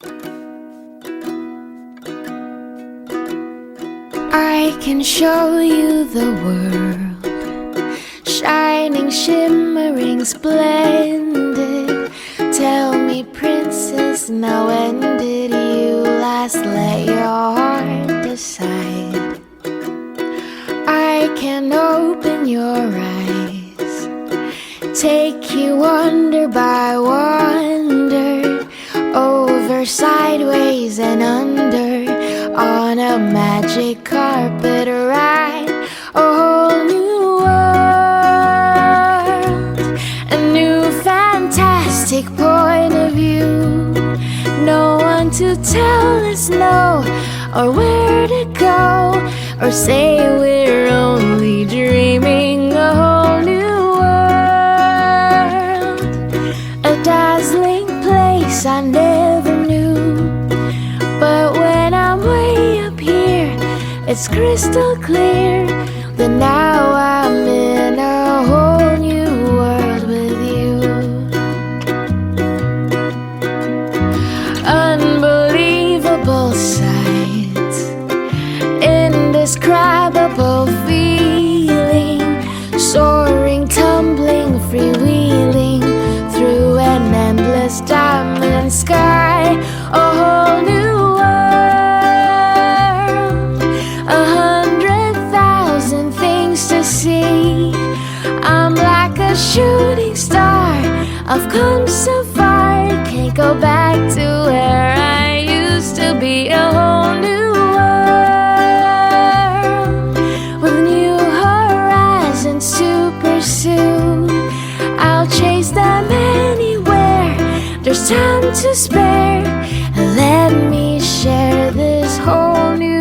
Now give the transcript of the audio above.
I can show you the world, shining, shimmering, splendid. Tell me, princess, now when did you last let your heart decide? I can open your eyes, take you wonder by wonder, over, sideways, and under, on a magic carpet ride. A whole new world, a new fantastic point of view. No one to tell us no, or where to go, or say we're only dreaming. A whole new world, a dazzling place I never knew. But when I'm way up here, it's crystal clear that now I'm in a whole new world with you. Unbelievable sights, indescribable feeling, soaring, tumbling, freewheeling through an endless diamond sky. A whole new world, 100,000 things to see. I'm like a shooting star, I've come so far, can't go back to where I used to be. A whole new world, with new horizons to pursue. I'll chase them anywhere, there's time to spare. Let me share this whole new